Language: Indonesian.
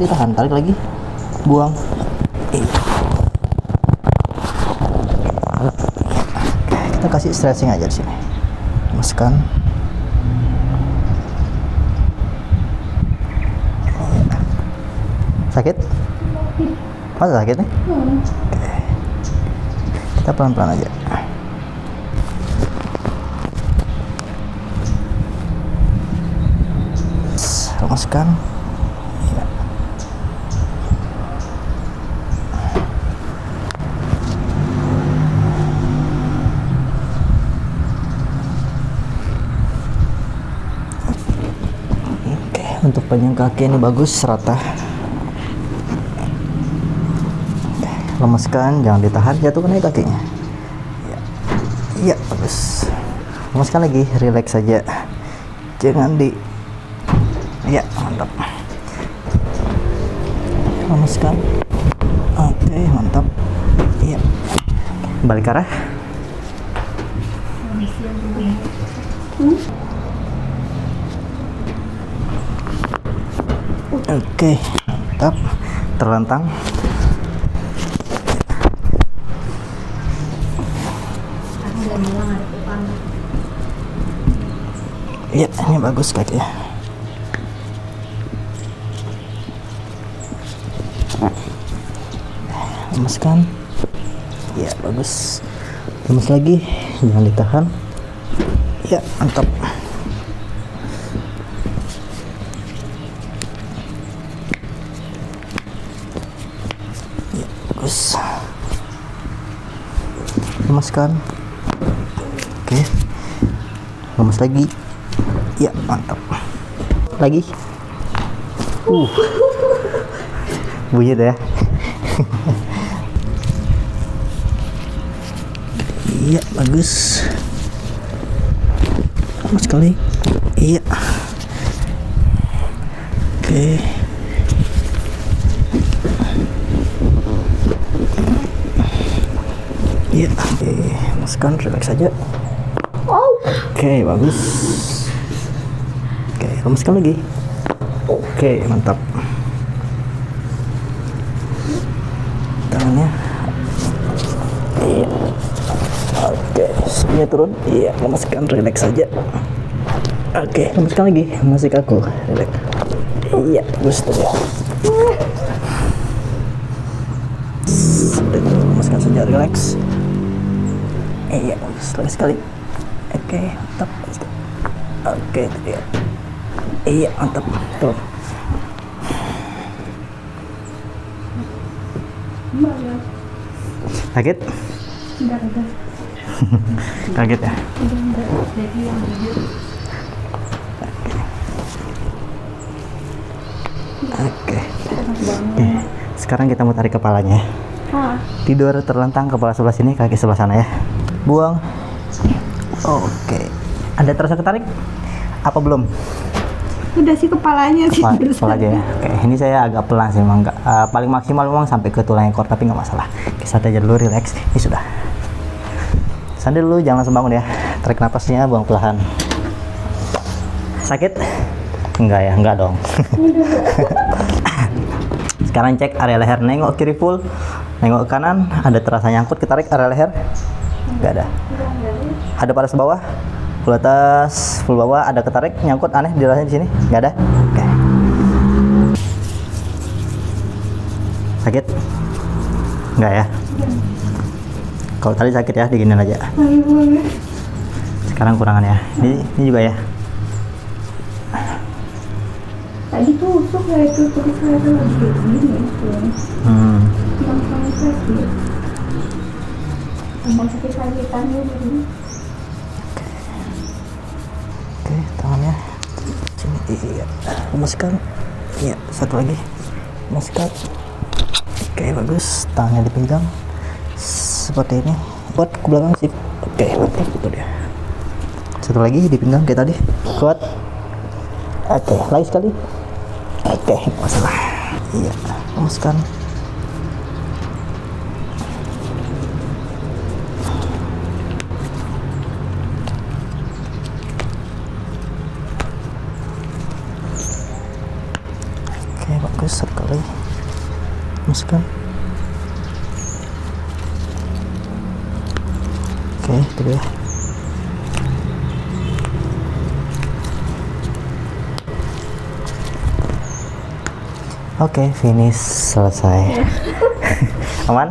ditahan, tarik lagi, buang. Kita kasih stretching aja di sini. Lemaskan. Sakit? Masa sakit nih? Oke. Kita pelan-pelan aja. Lemaskan. Ya. Oke, untuk panjang kaki ini bagus, rata. Lemaskan, jangan ditahan, jatuhkan aja kakinya. Ya, ya bagus. Lemaskan lagi, relax saja, jangan di. Ya, mantap. Lemaskan. Oke, mantap. Iya. Balik arah. Oke, mantap. Terlentang. Iya, ini bagus kaki ya. Lemaskan. Ya, bagus. Lemas lagi, jangan ditahan. Ya, mantap. Ya, bagus. Lemaskan. Oke. Lemas lagi. Ya, mantap. Lagi. Bunyi deh ya. Iya, bagus. Lemas sekali. Iya. Oke. Iya. Oke, lemaskan, relax saja. Oke, bagus. Oke, lemaskan lagi. Oke, mantap. Tangannya. Iya. Oke, semuanya turun. Iya, lemaskan, relax saja. Oke, lemaskan lagi. Masih kaku, relax. Iya, bagus tuh ya. Lemaskan saja, relax. Iya, bagus sekali. Oke, mantap. Oke, itu dia. Iya, mantap. Tuh. Sakit? Enggak. Kaget ya? Enggak. Jadi yang video. Oke. Sekarang kita mau tarik kepalanya. Tidur terlentang, kepala sebelah sini, kaki sebelah sana ya. Buang. Oke. Ada terasa ketarik? Apa belum? Udah sih kepalanya sih. Kepala aja ya. Oke, ini saya agak pelan sih, memang nggak paling maksimal memang sampai ke tulang ekor, tapi nggak masalah. Oke, santai aja dulu, relax. Ini sudah. Santai dulu, jangan langsung bangun ya. Tarik napasnya, buang perlahan. Sakit? Enggak ya, enggak dong. Sekarang cek area leher, nengok kiri full, nengok ke kanan, ada terasa nyangkut, ketarik area leher? Enggak ada. Ada pada bawah? Full atas, full bawah, ada ketarik, nyangkut, aneh dirasanya di sini? Nggak ada? Oke. Sakit? Nggak ya? Kalau tadi sakit ya, diginin aja. Sekarang kurangan ya. Ini juga ya? Tadi tusuk ya itu, terus saya tuh lagi kayak gini itu. Gampang sakit. Gampang sakit-sakitan gitu. Oke, tangannya sini. Iya, lemaskan. Iya, satu lagi, lemaskan. Oke, bagus. Tangannya dipinggang seperti ini. Kuat ke belakang sip. Oke, mantap, itu dia. Satu lagi dipinggang kayak tadi. Kuat. Oke, lagi sekali. Oke, masalah. Iya, lemaskan. Oke, bagus. Satu kali masukkan. Oke, itu dia. Oke, finish, selesai. Aman?